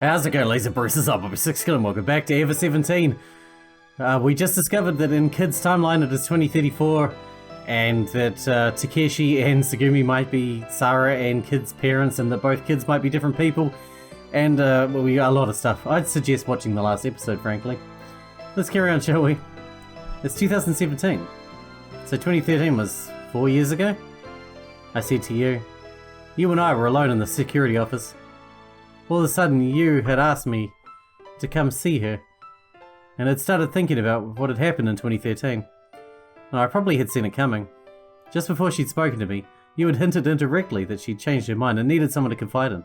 How's it going, Laser Bruises? I'm Sixkilla and welcome back to Ever 17. We just discovered that in Kid's timeline it is 2034, and that Takeshi and Tsugumi might be Sarah and Kid's parents, and that both kids might be different people, and we got a lot of stuff. I'd suggest watching the last episode, frankly. Let's carry on, shall we? It's 2017, so 2013 was 4 years ago. I said to you, you and I were alone in the security office. All of a sudden, you had asked me to come see her, and had started thinking about what had happened in 2013. Now, I probably had seen it coming. Just before she'd spoken to me, you had hinted indirectly that she'd changed her mind and needed someone to confide in.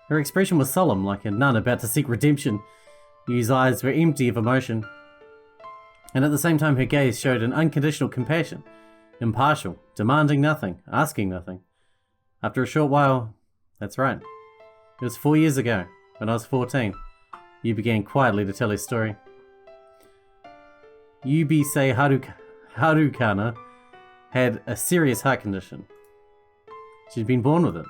Her expression was solemn, like a nun about to seek redemption. Yu's eyes were empty of emotion, and at the same time her gaze showed an unconditional compassion, impartial, demanding nothing, asking nothing. After a short while, that's right. It was 4 years ago, when I was 14, you began quietly to tell his story. Yubisei Harukana had a serious heart condition. She'd been born with it.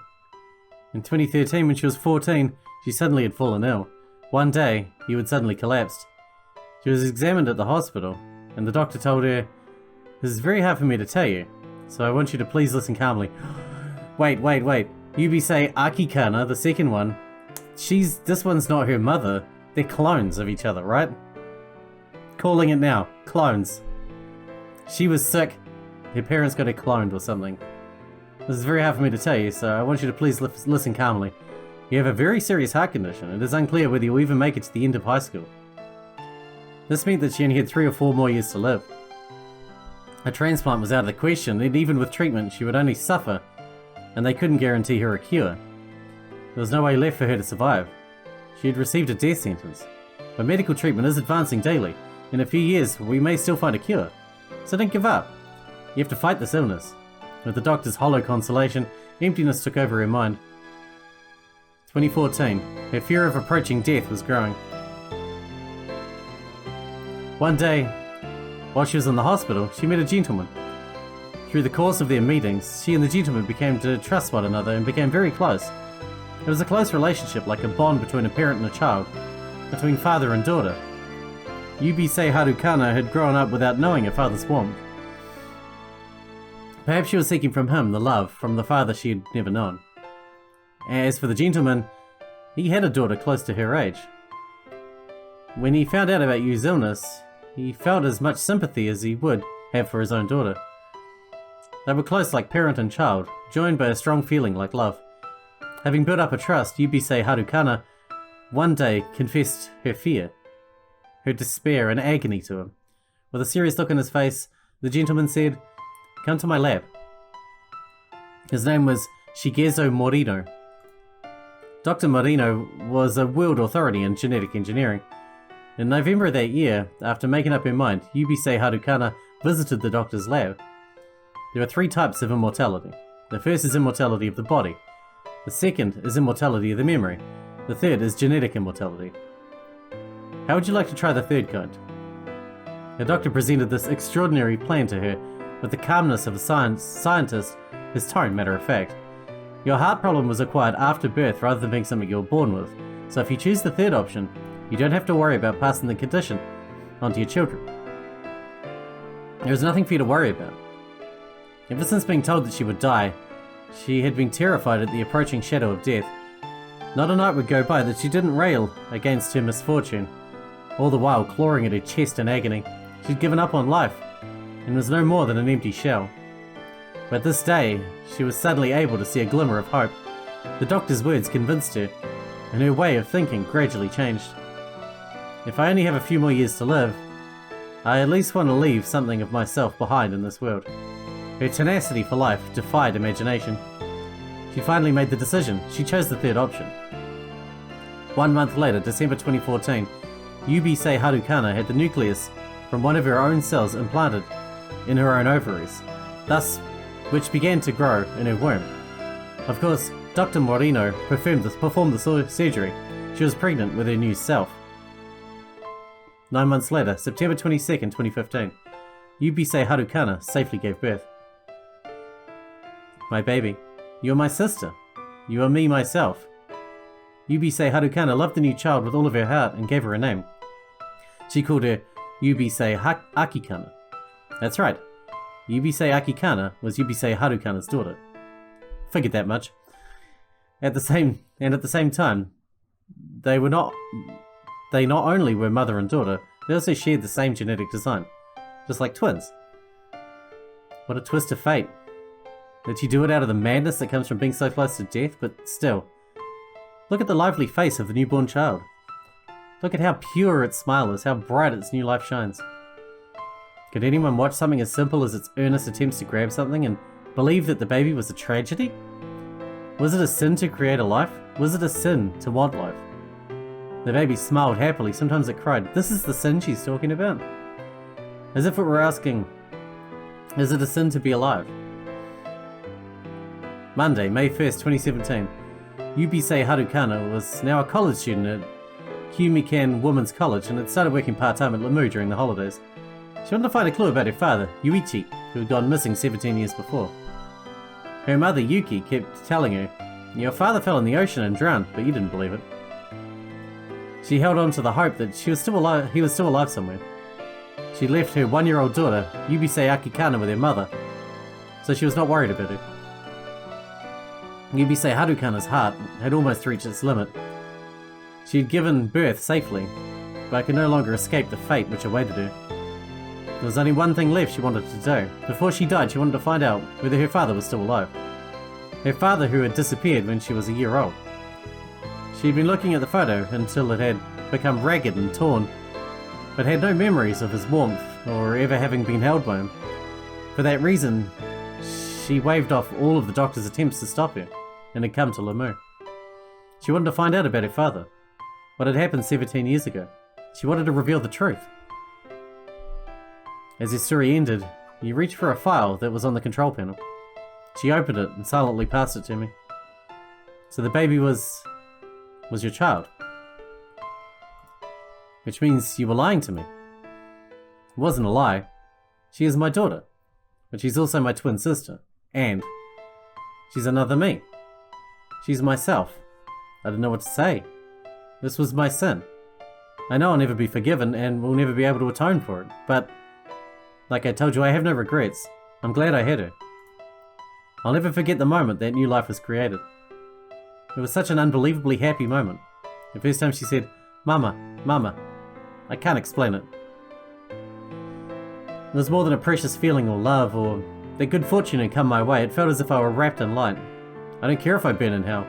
In 2013, when she was 14, she suddenly had fallen ill. One day, you had suddenly collapsed. She was examined at the hospital, and the doctor told her, "This is very hard for me to tell you, so I want you to please listen calmly." Wait. Yubisei Akikana, the second one, this one's not her mother. They're clones of each other, right? Calling it now. Clones. She was sick. Her parents got her cloned or something. This is very hard for me to tell you, so I want you to please listen calmly. You have a very serious heart condition. It is unclear whether you'll even make it to the end of high school. This meant that she only had 3 or 4 more years to live. A transplant was out of the question, and even with treatment, she would only suffer, and they couldn't guarantee her a cure. There was no way left for her to survive. She had received a death sentence. But medical treatment is advancing daily. In a few years, we may still find a cure. So don't give up. You have to fight this illness. With the doctor's hollow consolation, emptiness took over her mind. 2014. Her fear of approaching death was growing. One day, while she was in the hospital, she met a gentleman. Through the course of their meetings, she and the gentleman became to trust one another and became very close. It was a close relationship, like a bond between a parent and a child, between father and daughter. Yubisei Harukana had grown up without knowing her father's warmth. Perhaps she was seeking from him the love from the father she had never known. As for the gentleman, he had a daughter close to her age. When he found out about Yu's illness, he felt as much sympathy as he would have for his own daughter. They were close like parent and child, joined by a strong feeling like love. Having built up a trust, Yubisei Harukana one day confessed her fear, her despair and agony to him. With a serious look on his face, the gentleman said, "Come to my lab." His name was Shigezo Morino. Dr. Morino was a world authority in genetic engineering. In November of that year, after making up her mind, Yubisei Harukana visited the doctor's lab. There are 3 types of immortality. The first is immortality of the body. The second is immortality of the memory. The third is genetic immortality. How would you like to try the third kind? The doctor presented this extraordinary plan to her with the calmness of a scientist, his tone matter of fact. Your heart problem was acquired after birth rather than being something you were born with, so if you choose the third option, you don't have to worry about passing the condition onto your children. There is nothing for you to worry about. Ever since being told that she would die, she had been terrified at the approaching shadow of death. Not a night would go by that she didn't rail against her misfortune, all the while clawing at her chest in agony. She'd given up on life, and was no more than an empty shell. But this day, she was suddenly able to see a glimmer of hope. The doctor's words convinced her, and her way of thinking gradually changed. If I only have a few more years to live, I at least want to leave something of myself behind in this world. Her tenacity for life defied imagination. She finally made the decision. She chose the third option. 1 month later, December 2014, Yubisei Harukana had the nucleus from one of her own cells implanted in her own ovaries, which began to grow in her womb. Of course, Dr. Morino performed the surgery. She was pregnant with her new self. 9 months later, September 22nd, 2015, Yubisei Harukana safely gave birth. My baby, you are my sister. You are me myself. Yubisei Harukana loved the new child with all of her heart and gave her a name. She called her Yubisei Akikana. That's right. Yubisei Akikana was Yubisei Harukana's daughter. Figured that much. At the same time, they not only were mother and daughter, they also shared the same genetic design, just like twins. What a twist of fate. Did she do it out of the madness that comes from being so close to death? But still, look at the lively face of the newborn child. Look at how pure its smile is, how bright its new life shines. Could anyone watch something as simple as its earnest attempts to grab something and believe that the baby was a tragedy? Was it a sin to create a life? Was it a sin to want life? The baby smiled happily, sometimes it cried. This is the sin she's talking about? As if it were asking, is it a sin to be alive? Monday, May 1st, 2017. Yubisei Harukana was now a college student at Humikan Women's College and had started working part-time at Lamu during the holidays. She wanted to find a clue about her father, Yuichi, who had gone missing 17 years before. Her mother, Yuki, kept telling her, your father fell in the ocean and drowned, but you didn't believe it. She held on to the hope that he was still alive somewhere. She left her 1-year-old daughter, Yubisei Akikana, with her mother, so she was not worried about her. Yubisei Harukana's heart had almost reached its limit. She had given birth safely, but could no longer escape the fate which awaited her. There was only one thing left she wanted to do. Before she died, she wanted to find out whether her father was still alive. Her father, who had disappeared when she was a year old. She had been looking at the photo until it had become ragged and torn, but had no memories of his warmth or ever having been held by him. For that reason, she waved off all of the doctor's attempts to stop her, and had come to Lamu. She wanted to find out about her father, what had happened 17 years ago. She wanted to reveal the truth. As her story ended, you reached for a file that was on the control panel. She opened it and silently passed it to me. So the baby was your child. Which means you were lying to me. It wasn't a lie. She is my daughter, but she's also my twin sister. And she's another me. She's myself. I don't know what to say. This was my sin. I know I'll never be forgiven and will never be able to atone for it, but like I told you, I have no regrets. I'm glad I had her. I'll never forget the moment that new life was created. It was such an unbelievably happy moment. The first time she said, Mama, Mama. I can't explain it. It was more than a precious feeling or love or that good fortune had come my way. It felt as if I were wrapped in light. I don't care if I burn in hell.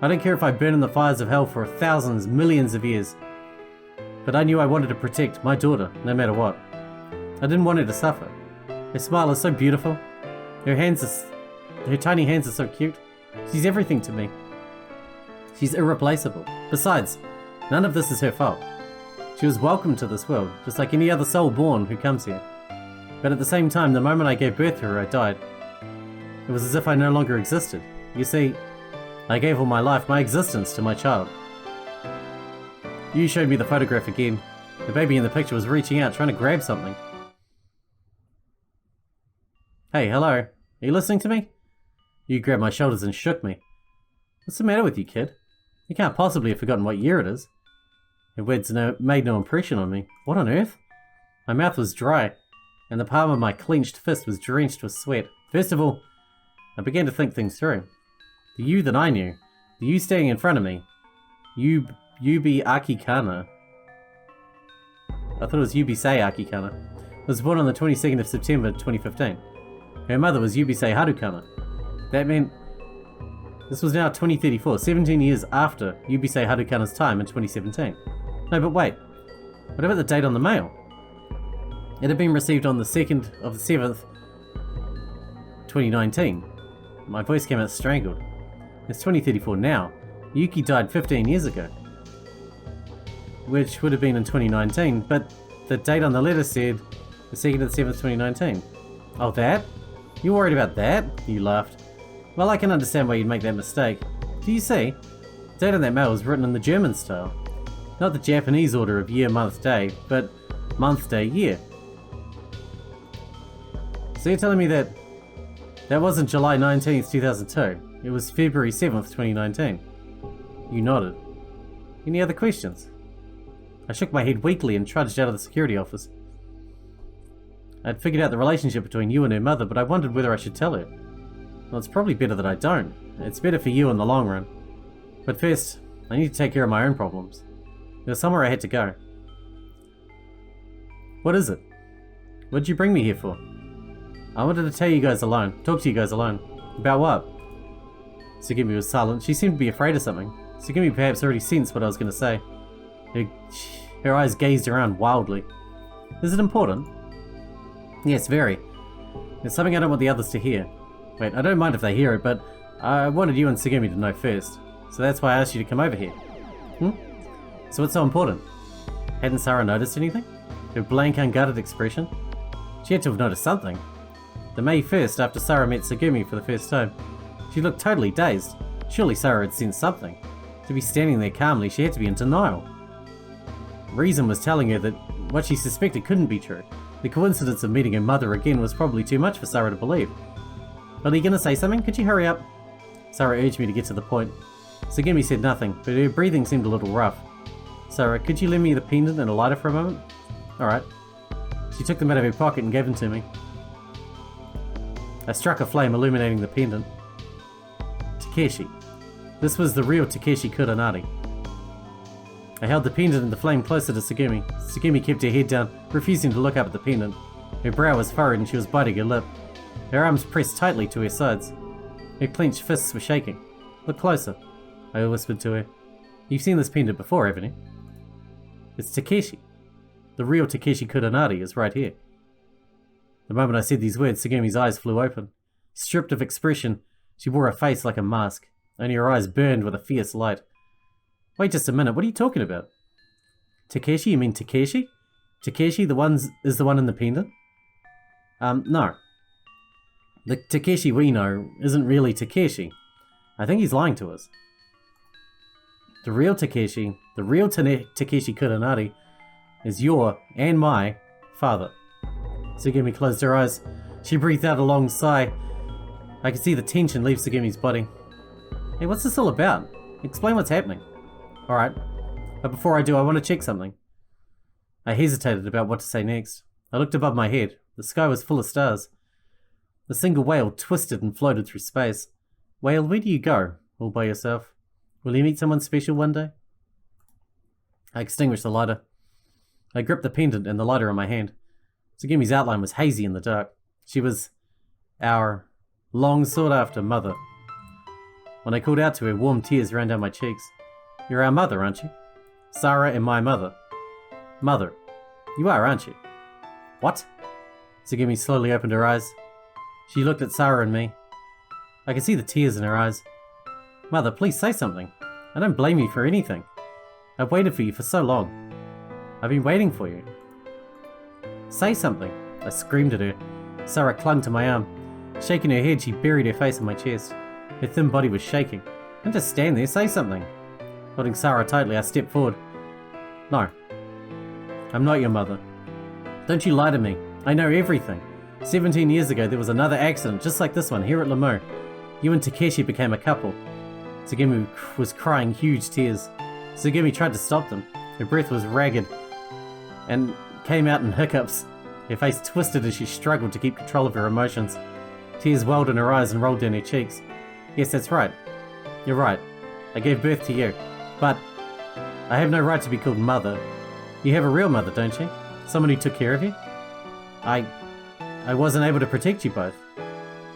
I don't care if I burn in the fires of hell for thousands, millions of years. But I knew I wanted to protect my daughter, no matter what. I didn't want her to suffer. Her smile is so beautiful. Her tiny hands are so cute. She's everything to me. She's irreplaceable. Besides, none of this is her fault. She was welcome to this world, just like any other soul born who comes here. But at the same time, the moment I gave birth to her, I died. It was as if I no longer existed. You see, I gave all my life, my existence, to my child. You showed me the photograph again. The baby in the picture was reaching out, trying to grab something. Hey, hello. Are you listening to me? You grabbed my shoulders and shook me. What's the matter with you, kid? You can't possibly have forgotten what year it is. Your words made no impression on me. What on earth? My mouth was dry, and the palm of my clenched fist was drenched with sweat. First of all, I began to think things through. The you that I knew, the you standing in front of me, Yubi Akikana. I thought it was Yubisei Akikana. Was born on the 22nd of September 2015. Her mother was Yubisei Harukana. That meant this was now 2034, 17 years after Yubisei Harukana's time in 2017. No, but wait. What about the date on the mail? It had been received on the 2nd of the 7th, 2019. My voice came out strangled. It's 2034 now. Yuki died 15 years ago. Which would have been in 2019, but the date on the letter said the 2nd of the 7th, 2019. Oh, that? You're worried about that? You laughed. Well, I can understand why you'd make that mistake. Do you see? The date on that mail was written in the German style. Not the Japanese order of year, month, day, but month, day, year. So you're telling me that wasn't July 19th, 2002. It was February 7th, 2019. You nodded. Any other questions? I shook my head weakly and trudged out of the security office. I'd figured out the relationship between you and her mother, but I wondered whether I should tell her. Well, it's probably better that I don't. It's better for you in the long run. But first, I need to take care of my own problems. There was somewhere I had to go. What is it? What did you bring me here for? I wanted to talk to you guys alone. About what? Tsugumi was silent. She seemed to be afraid of something. Tsugumi perhaps already sensed what I was going to say. Her eyes gazed around wildly. Is it important? Yes, very. It's something I don't want the others to hear. Wait, I don't mind if they hear it, but I wanted you and Tsugumi to know first. So that's why I asked you to come over here. So what's so important? Hadn't Sarah noticed anything? Her blank, unguarded expression? She had to have noticed something. The May 1st, after Sarah met Tsugumi for the first time, she looked totally dazed. Surely Sarah had sensed something. To be standing there calmly, she had to be in denial. Reason was telling her that what she suspected couldn't be true. The coincidence of meeting her mother again was probably too much for Sarah to believe. Are you gonna say something? Could you hurry up? Sarah urged me to get to the point. Tsugumi said nothing, but her breathing seemed a little rough. Sarah, could you lend me the pendant and a lighter for a moment? Alright. She took them out of her pocket and gave them to me. I struck a flame, illuminating the pendant. Takeshi. This was the real Takeshi Kuranari. I held the pendant and the flame closer to Tsugumi. Tsugumi kept her head down, refusing to look up at the pendant. Her brow was furrowed and she was biting her lip. Her arms pressed tightly to her sides. Her clenched fists were shaking. Look closer, I whispered to her. You've seen this pendant before, haven't you? It's Takeshi. The real Takeshi Kuranari is right here. The moment I said these words, Tsugumi's eyes flew open. Stripped of expression, she wore a face like a mask. Only her eyes burned with a fierce light. Wait just a minute, what are you talking about? Takeshi? You mean Takeshi? Takeshi is the one in the pendant? No. The Takeshi we know isn't really Takeshi. I think he's lying to us. The real Takeshi Kuranari, is your and my father. Tsugumi closed her eyes. She breathed out a long sigh. I could see the tension leave Tsugumi's body. Hey, what's this all about? Explain what's happening. Alright, but before I do, I want to check something. I hesitated about what to say next. I looked above my head. The sky was full of stars. The single whale twisted and floated through space. Whale, where do you go? All by yourself? Will you meet someone special one day? I extinguished the lighter. I gripped the pendant and the lighter in my hand. Tsugumi's outline was hazy in the dark. She was our long sought-after mother. When I called out to her, warm tears ran down my cheeks. You're our mother, aren't you? Sarah and my mother. Mother. You are, aren't you? What? Tsugumi slowly opened her eyes. She looked at Sarah and me. I could see the tears in her eyes. Mother, please say something. I don't blame you for anything. I've waited for you for so long. I've been waiting for you. Say something, I screamed at her. Sarah clung to my arm. Shaking her head, she buried her face in my chest. Her thin body was shaking. Don't just stand there, say something. Holding Sarah tightly, I stepped forward. No. I'm not your mother. Don't you lie to me. I know everything. 17 years ago, there was another accident just like this one here at Lamu. You and Takeshi became a couple. Tsugumi was crying huge tears. Tsugumi tried to stop them. Her breath was ragged and came out in hiccups. Her face twisted as she struggled to keep control of her emotions. Tears welled in her eyes and rolled down her cheeks. Yes, that's right. You're right. I gave birth to you. But I have no right to be called mother. You have a real mother, don't you? Someone who took care of you? I wasn't able to protect you both.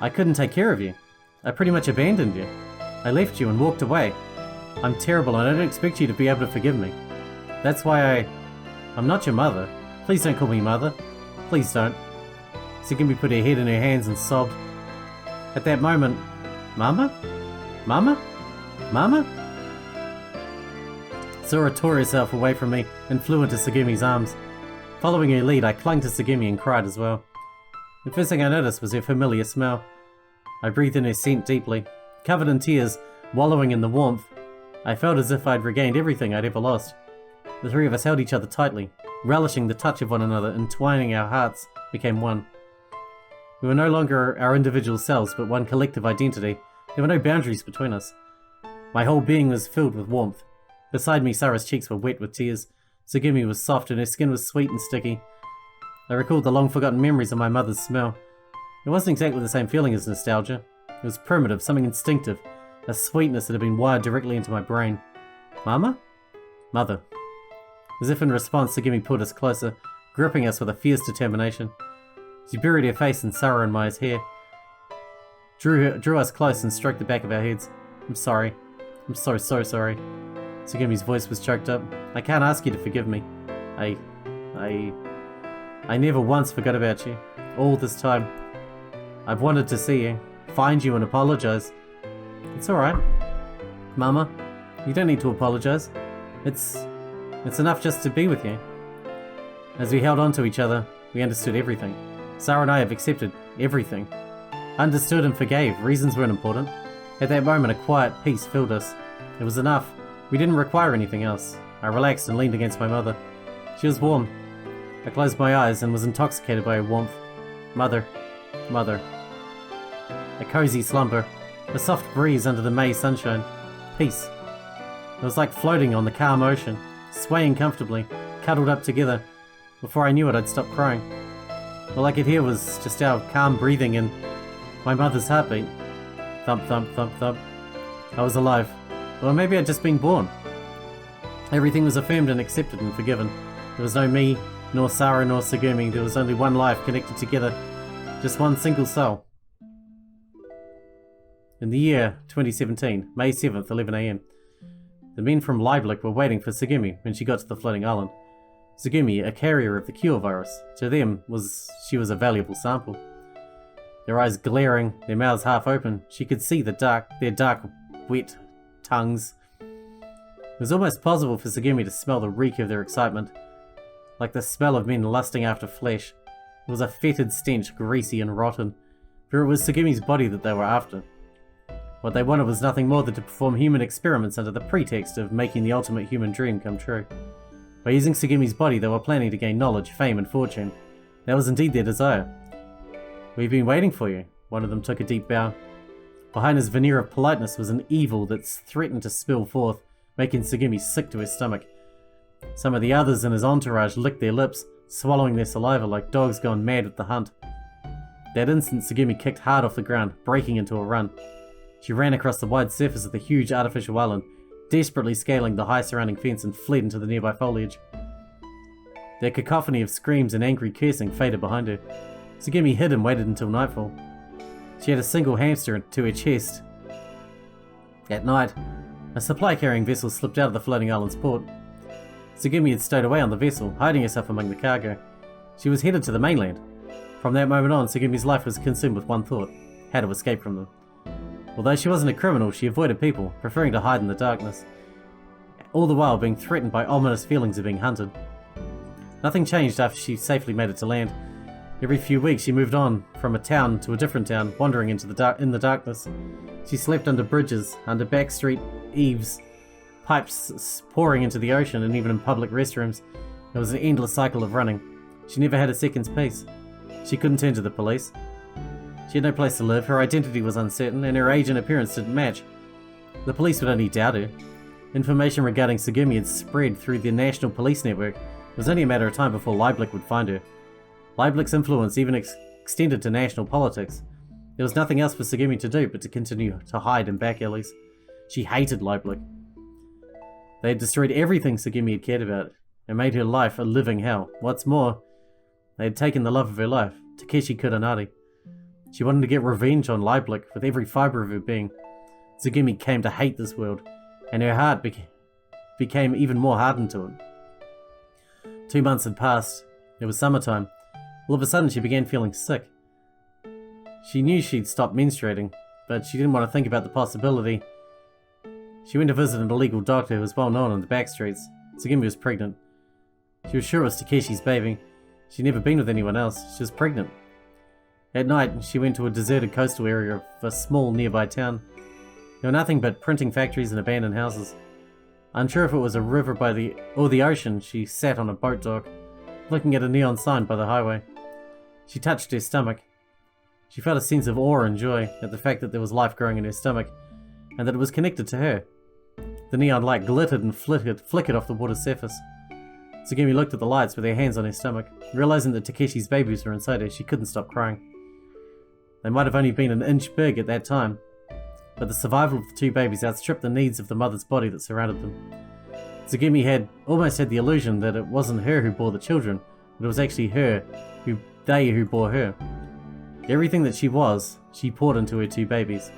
I couldn't take care of you. I pretty much abandoned you. I left you and walked away. I'm terrible and I don't expect you to be able to forgive me. That's why I'm not your mother. Please don't call me mother. Please don't. Tsugumi put her head in her hands and sobbed. At that moment, Mama? Mama? Mama? Sora tore herself away from me and flew into Tsugumi's arms. Following her lead, I clung to Tsugumi and cried as well. The first thing I noticed was her familiar smell. I breathed in her scent deeply. Covered in tears, wallowing in the warmth, I felt as if I'd regained everything I'd ever lost. The three of us held each other tightly, relishing the touch of one another, entwining our hearts became one. We were no longer our individual selves, but one collective identity. There were no boundaries between us. My whole being was filled with warmth. Beside me, Sarah's cheeks were wet with tears. Tsugumi was soft and her skin was sweet and sticky. I recalled the long-forgotten memories of my mother's smell. It wasn't exactly the same feeling as nostalgia. It was primitive, something instinctive, a sweetness that had been wired directly into my brain. Mama? Mother. As if in response, Tsugumi pulled us closer, gripping us with a fierce determination. She buried her face in Sarah and Maya's hair, drew us close and stroked the back of our heads. I'm sorry. I'm so sorry. Tsugumi's voice was choked up. I can't ask you to forgive me. I never once forgot about you. All this time. I've wanted to see you, find you and apologize. It's alright. Mama, you don't need to apologize. It's enough just to be with you. As we held on to each other, we understood everything. Sarah and I have accepted everything. Understood and forgave. Reasons weren't important. At that moment, a quiet peace filled us. It was enough. We didn't require anything else. I relaxed and leaned against my mother. She was warm. I closed my eyes and was intoxicated by her warmth. Mother. A cozy slumber. A soft breeze under the May sunshine. Peace. It was like floating on the calm ocean, swaying comfortably, cuddled up together. Before I knew it, I'd stopped crying. All I could hear was just our calm breathing and my mother's heartbeat. Thump, thump, thump, thump. I was alive. Or maybe I'd just been born. Everything was affirmed and accepted and forgiven. There was no me, nor Sarah, nor Tsugumi. There was only one life connected together. Just one single soul. In the year 2017, May 7th, 11 AM, the men from Leiblich were waiting for Tsugumi when she got to the floating island. Tsugumi, a carrier of the cure virus, to them she was a valuable sample. Their eyes glaring, their mouths half open, she could see their dark, wet tongues. It was almost possible for Tsugumi to smell the reek of their excitement, like the smell of men lusting after flesh. It was a fetid stench, greasy and rotten, for it was Tsugumi's body that they were after. What they wanted was nothing more than to perform human experiments under the pretext of making the ultimate human dream come true. By using Tsugumi's body, they were planning to gain knowledge, fame, and fortune. That was indeed their desire. We've been waiting for you. One of them took a deep bow. Behind his veneer of politeness was an evil that threatened to spill forth, making Tsugumi sick to his stomach. Some of the others in his entourage licked their lips, swallowing their saliva like dogs gone mad with the hunt. That instant, Tsugumi kicked hard off the ground, breaking into a run. She ran across the wide surface of the huge artificial island, desperately scaling the high surrounding fence and fled into the nearby foliage. Their cacophony of screams and angry cursing faded behind her. Tsugumi hid and waited until nightfall. She had a single hamster to her chest. At night, a supply-carrying vessel slipped out of the floating island's port. Tsugumi had stowed away on the vessel, hiding herself among the cargo. She was headed to the mainland. From that moment on, Tsugumi's life was consumed with one thought: how to escape from them. Although she wasn't a criminal, she avoided people, preferring to hide in the darkness, all the while being threatened by ominous feelings of being hunted. Nothing changed after she safely made it to land. Every few weeks she moved on from a town to a different town, wandering in the darkness. She slept under bridges, under backstreet eaves, pipes pouring into the ocean, and even in public restrooms. It was an endless cycle of running. She never had a second's peace. She couldn't turn to the police. She had no place to live, her identity was uncertain, and her age and appearance didn't match. The police would only doubt her. Information regarding Tsugumi had spread through the national police network. It was only a matter of time before Leiblich would find her. Leiblich's influence even extended to national politics. There was nothing else for Tsugumi to do but to continue to hide in back alleys. She hated Leiblich. They had destroyed everything Tsugumi had cared about, and made her life a living hell. What's more, they had taken the love of her life, Takeshi Kuranari. She wanted to get revenge on Leiblich with every fibre of her being. Tsugumi came to hate this world, and her heart became even more hardened to it. 2 months had passed. It was summertime. All of a sudden she began feeling sick. She knew she'd stopped menstruating, but she didn't want to think about the possibility. She went to visit an illegal doctor who was well known in the back streets. Tsugumi was pregnant. She was sure it was Takeshi's baby. She'd never been with anyone else. She was pregnant. At night, she went to a deserted coastal area of a small nearby town. There were nothing but printing factories and abandoned houses. Unsure if it was a river or the ocean, she sat on a boat dock, looking at a neon sign by the highway. She touched her stomach. She felt a sense of awe and joy at the fact that there was life growing in her stomach, and that it was connected to her. The neon light glittered and flickered off the water's surface. Tsugumi looked at the lights with her hands on her stomach. Realizing that Takeshi's babies were inside her, she couldn't stop crying. They might have only been an inch big at that time, but the survival of the two babies outstripped the needs of the mother's body that surrounded them. Tsugumi had almost had the illusion that it wasn't her who bore the children, but it was actually they who bore her. Everything that she was, she poured into her two babies.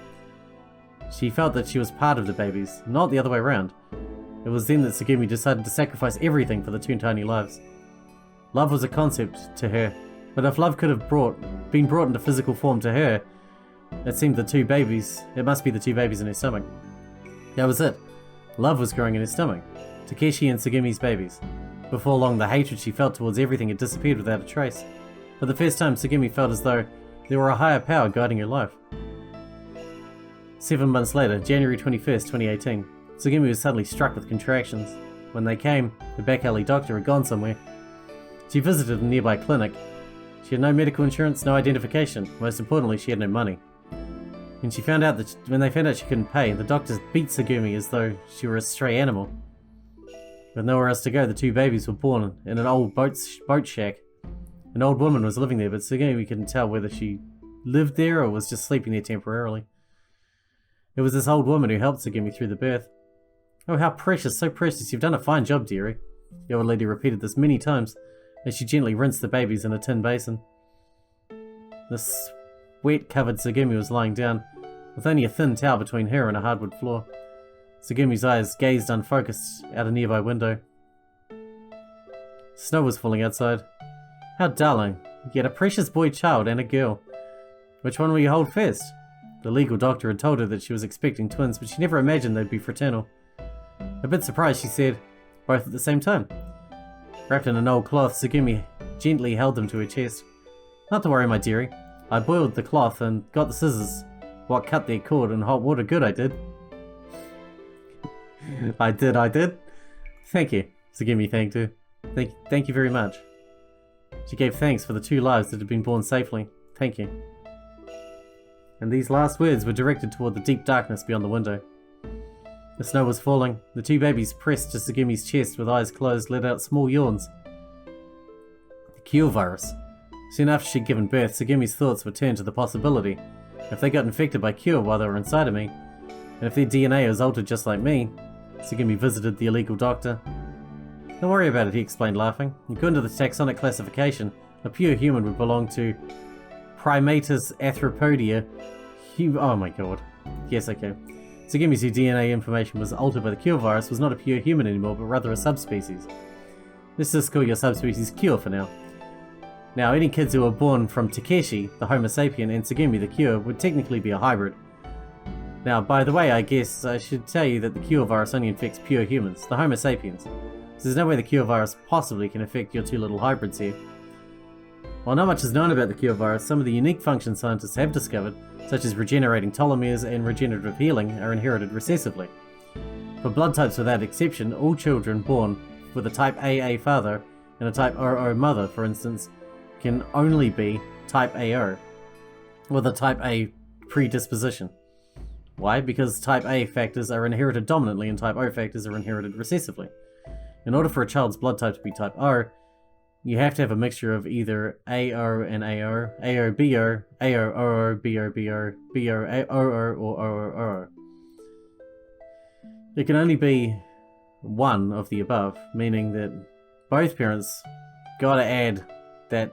She felt that she was part of the babies, not the other way around. It was then that Tsugumi decided to sacrifice everything for the two tiny lives. Love was a concept to her, but if love could have been brought into physical form to her, it seemed it must be the two babies in her stomach. That was it. Love was growing in her stomach. Takeshi and Tsugumi's babies. Before long, the hatred she felt towards everything had disappeared without a trace. For the first time, Tsugumi felt as though there were a higher power guiding her life. 7 months later, January 21st, 2018, Tsugumi was suddenly struck with contractions. When they came, the back alley doctor had gone somewhere. She visited a nearby clinic. She had no medical insurance, no identification. Most importantly, she had no money. When they found out she couldn't pay, the doctors beat Tsugumi as though she were a stray animal. With nowhere else to go, the two babies were born in an old boat shack. An old woman was living there, but Tsugumi couldn't tell whether she lived there or was just sleeping there temporarily. It was this old woman who helped Tsugumi through the birth. "Oh, how precious, so precious, you've done a fine job, dearie." The old lady repeated this many times as she gently rinsed the babies in a tin basin. The sweat-covered Tsugumi was lying down, with only a thin towel between her and a hardwood floor. Tsugumi's eyes gazed unfocused out a nearby window. Snow was falling outside. How darling. You had a precious boy child and a girl. Which one will you hold first? The legal doctor had told her that she was expecting twins, but she never imagined they'd be fraternal. A bit surprised, she said, "Both at the same time." Wrapped in an old cloth, Tsugumi gently held them to her chest. "Not to worry, my dearie. I boiled the cloth and got the scissors. What cut their cord in hot water, good I did." I did. Thank you, Tsugumi thanked her. Thank you very much. She gave thanks for the two lives that had been born safely. Thank you. And these last words were directed toward the deep darkness beyond the window. The snow was falling. The two babies pressed to Tsugumi's chest with eyes closed, let out small yawns. The cure virus. Soon after she'd given birth, Tsugumi's thoughts were turned to the possibility. If they got infected by cure while they were inside of me, and if their DNA was altered just like me, Tsugumi visited the illegal doctor. "Don't worry about it," he explained, laughing. "According to the taxonic classification, a pure human would belong to Primatus arthropodia. Oh my god. Yes, okay. Tsugumi's DNA information was altered by the cure virus was not a pure human anymore, but rather a subspecies. Let's just call your subspecies Cure for now. Now, any kids who were born from Takeshi, the Homo sapien, and Tsugumi, the Cure, would technically be a hybrid. Now, by the way, I guess I should tell you that the Cure virus only infects pure humans, the Homo sapiens. So there's no way the Cure virus possibly can affect your two little hybrids here. While not much is known about the Cure virus, some of the unique functions scientists have discovered, such as regenerating telomeres and regenerative healing, are inherited recessively. For blood types without exception, all children born with a type AA father and a type OO mother, for instance, can only be type AO, with a type A predisposition. Why? Because type A factors are inherited dominantly and type O factors are inherited recessively. In order for a child's blood type to be type O, you have to have a mixture of either AO and AO, AO BO, AO OO, BO BO, BO OO, or OO OO. It can only be one of the above, meaning that both parents gotta add that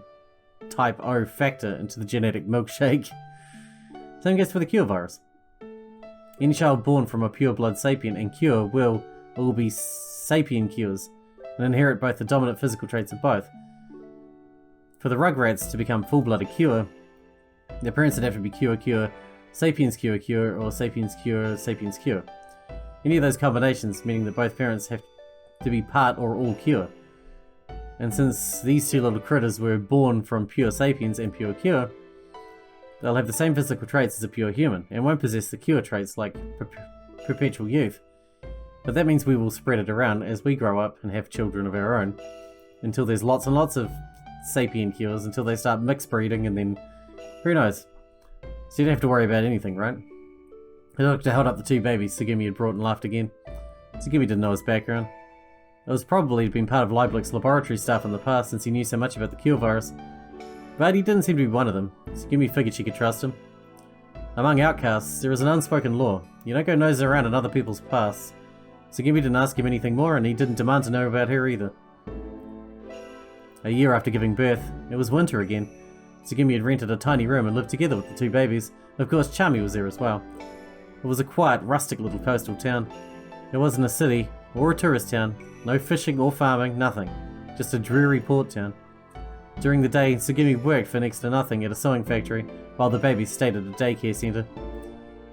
type O factor into the genetic milkshake. Same goes for the Cure virus. Any child born from a pure blood sapien and Cure will all be sapien Cures and inherit both the dominant physical traits of both. For the Rugrats to become full-blooded Cure, their parents would have to be Cure Cure, Sapiens Cure Cure, or Sapiens Cure Sapiens Cure. Any of those combinations meaning that both parents have to be part or all Cure. And since these two little critters were born from pure Sapiens and pure Cure, they'll have the same physical traits as a pure human, and won't possess the Cure traits like perpetual youth. But that means we will spread it around as we grow up and have children of our own, until there's lots and lots of sapien Cures, until they start mixed breeding, and then who knows. So you don't have to worry about anything, right? The doctor held up the two babies Tsugumi had brought and laughed again. Tsugumi didn't know his background. It was probably been part of Leiblic's laboratory staff in the past since he knew so much about the cure virus. But he didn't seem to be one of them. Tsugumi figured she could trust him. Among outcasts, there is an unspoken law. You don't go nosing around in other people's pasts. Tsugumi didn't ask him anything more, and he didn't demand to know about her either. A year after giving birth, it was winter again. Tsugumi had rented a tiny room and lived together with the two babies. Of course, Chami was there as well. It was a quiet, rustic little coastal town. It wasn't a city or a tourist town. No fishing or farming, nothing. Just a dreary port town. During the day, Tsugumi worked for next to nothing at a sewing factory, while the babies stayed at a daycare centre.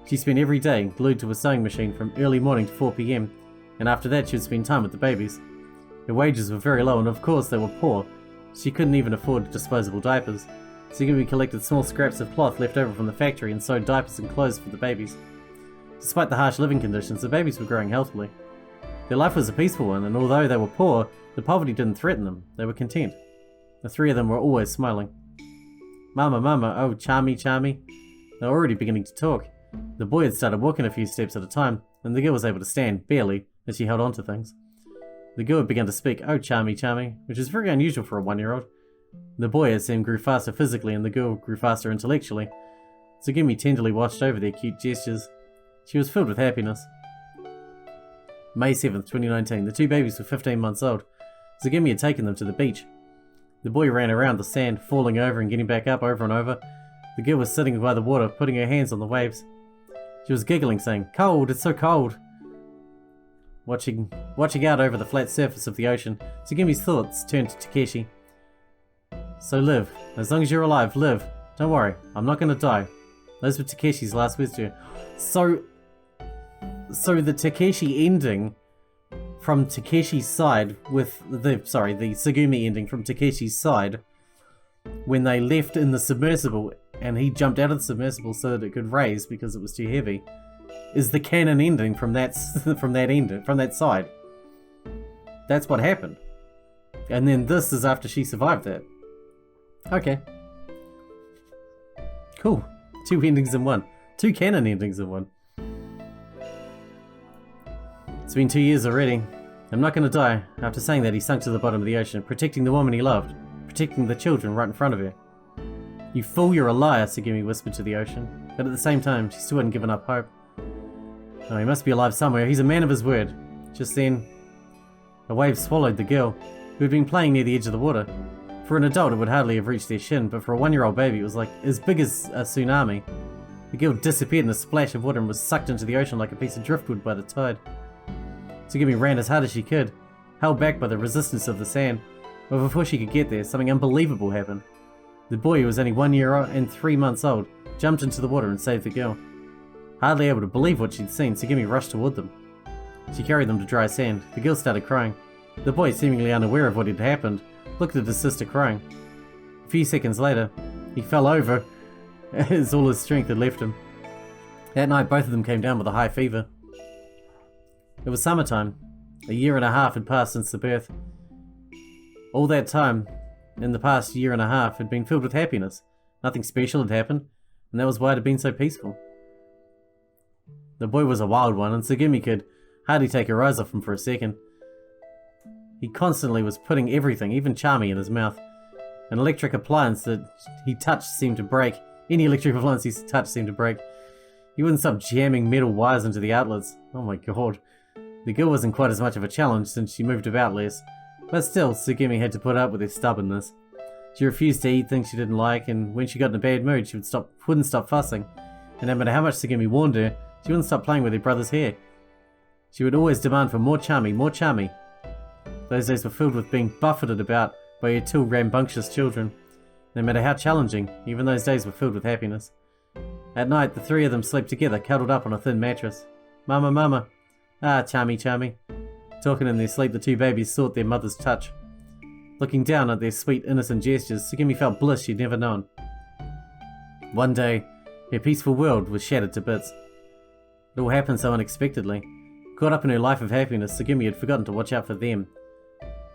She spent every day glued to a sewing machine from early morning to 4 PM, and after that she would spend time with the babies. Her wages were very low, and of course they were poor. She couldn't even afford disposable diapers. Tsugumi collected small scraps of cloth left over from the factory and sewed diapers and clothes for the babies. Despite the harsh living conditions, the babies were growing healthily. Their life was a peaceful one, and although they were poor, the poverty didn't threaten them. They were content. The three of them were always smiling. Mama, mama, oh Chami, Chami. They were already beginning to talk. The boy had started walking a few steps at a time, and the girl was able to stand, barely, as she held on to things. The girl had begun to speak, oh Chami, Chami, which is very unusual for a 1-year-old. The boy, it seemed, grew faster physically, and the girl grew faster intellectually. Tsugumi tenderly watched over their cute gestures. She was filled with happiness. May 7th, 2019. The two babies were 15 months old. Tsugumi had taken them to the beach. The boy ran around the sand, falling over and getting back up over and over. The girl was sitting by the water, putting her hands on the waves. She was giggling, saying, "Cold, it's so cold." Watching out over the flat surface of the ocean, Tsugumi's thoughts turned to Takeshi. So live. As long as you're alive, live. Don't worry, I'm not going to die. Those were Takeshi's last words to her. So the Takeshi ending from Takeshi's side with the Tsugumi ending from Takeshi's side when they left in the submersible and he jumped out of the submersible so that it could raise because it was too heavy, is the canon ending from that side. That's what happened. And then this is after she survived that. Okay. Cool. 2 endings in one. 2 canon endings in one. It's been 2 years already. I'm not going to die. After saying that, he sunk to the bottom of the ocean, protecting the woman he loved, protecting the children right in front of her. You fool, you're a liar, Tsugumi whispered to the ocean, but at the same time, she still hadn't given up hope. Oh, he must be alive somewhere. He's a man of his word. Just then, a wave swallowed the girl, who had been playing near the edge of the water. For an adult, it would hardly have reached their shin, but for a 1-year-old baby, it was like as big as a tsunami. The girl disappeared in a splash of water and was sucked into the ocean like a piece of driftwood by the tide. Tsugumi ran as hard as she could, held back by the resistance of the sand, but before she could get there, something unbelievable happened. The boy, who was only 1 year and 3 months old, jumped into the water and saved the girl. Hardly able to believe what she'd seen, Tsugumi rushed toward them. She carried them to dry sand. The girl started crying. The boy, seemingly unaware of what had happened, looked at his sister crying. A few seconds later, he fell over as all his strength had left him. That night, both of them came down with a high fever. It was summertime. A year and a half had passed since the birth. All that time, in the past year and a half, had been filled with happiness. Nothing special had happened, and that was why it had been so peaceful. The boy was a wild one, and Tsugumi could hardly take her eyes off him for a second. He constantly was putting everything, even Chami, in his mouth. An electric appliance that he touched seemed to break. Any electric appliance he touched seemed to break. He wouldn't stop jamming metal wires into the outlets. Oh my god. The girl wasn't quite as much of a challenge since she moved about less, but still, Tsugumi had to put up with her stubbornness. She refused to eat things she didn't like, and when she got in a bad mood, she wouldn't stop fussing. And no matter how much Tsugumi warned her, she wouldn't stop playing with her brother's hair. She would always demand for more Chami, more Chami. Those days were filled with being buffeted about by her 2 rambunctious children. No matter how challenging, even those days were filled with happiness. At night, the 3 of them slept together, cuddled up on a thin mattress. Mama, mama. Ah, Chami, Chami. Talking in their sleep, the 2 babies sought their mother's touch. Looking down at their sweet, innocent gestures, Tsugumi felt bliss she'd never known. One day, her peaceful world was shattered to bits. It all happened so unexpectedly. Caught up in her life of happiness, Tsugumi had forgotten to watch out for them.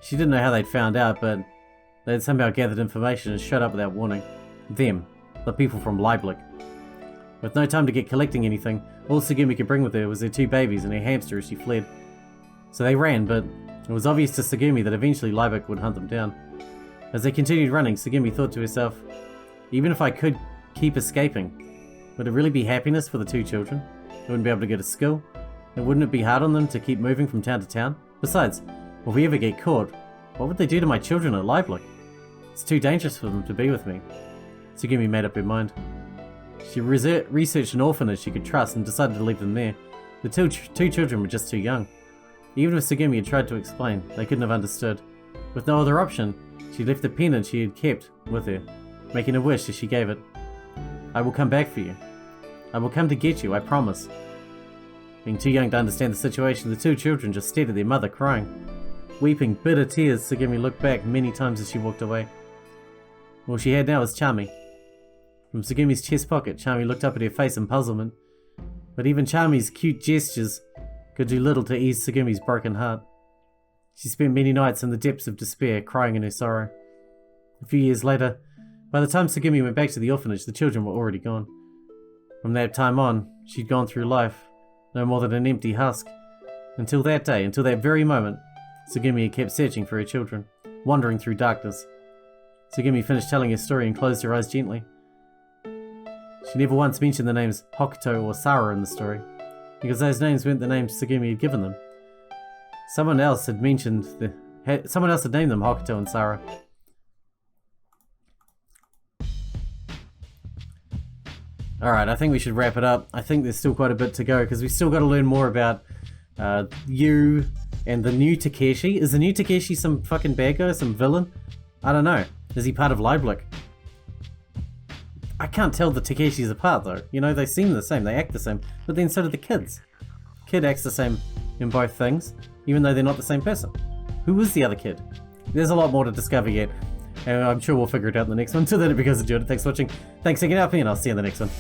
She didn't know how they'd found out, but they had somehow gathered information and showed up without warning. Them. The people from Leiblick. With no time to get collecting anything, all Tsugumi could bring with her was their 2 babies and her hamster as she fled. So they ran, but it was obvious to Tsugumi that eventually Liebig would hunt them down. As they continued running, Tsugumi thought to herself, even if I could keep escaping, would it really be happiness for the two children? They wouldn't be able to go to school, and wouldn't it be hard on them to keep moving from town to town? Besides, if we ever get caught, what would they do to my children at Liebig? It's too dangerous for them to be with me. Tsugumi made up her mind. She researched an orphanage she could trust and decided to leave them there. The two children were just too young. Even if Tsugumi had tried to explain, they couldn't have understood. With no other option, she left the pendant she had kept with her, making a wish as she gave it. I will come back for you. I will come to get you, I promise. Being too young to understand the situation, the two children just stared at their mother, crying. Weeping bitter tears, Tsugumi looked back many times as she walked away. All she had now was Charmy. From Tsugumi's chest pocket, Charmy looked up at her face in puzzlement. But even Charmy's cute gestures could do little to ease Tsugumi's broken heart. She spent many nights in the depths of despair, crying in her sorrow. A few years later, by the time Tsugumi went back to the orphanage, the children were already gone. From that time on, she'd gone through life, no more than an empty husk. Until that day, until that very moment, Tsugumi had kept searching for her children, wandering through darkness. Tsugumi finished telling her story and closed her eyes gently. She never once mentioned the names Hokuto or Sara in the story, because those names weren't the names Tsugumi had given them. Someone else had named them Hokuto and Sara. Alright, I think we should wrap it up. I think there's still quite a bit to go, because we've still got to learn more about you and the new Takeshi. Is the new Takeshi some fucking bad guy, some villain? I don't know. Is he part of Liebig? I can't tell the Takeshis apart though. You know, they seem the same, they act the same, but then so do the kids. Kid acts the same in both things, even though they're not the same person. Who is the other kid? There's a lot more to discover yet, and I'm sure we'll figure it out in the next one. Until then, if you guys enjoyed it, thanks for watching. Thanks for hanging out with me, and I'll see you in the next one.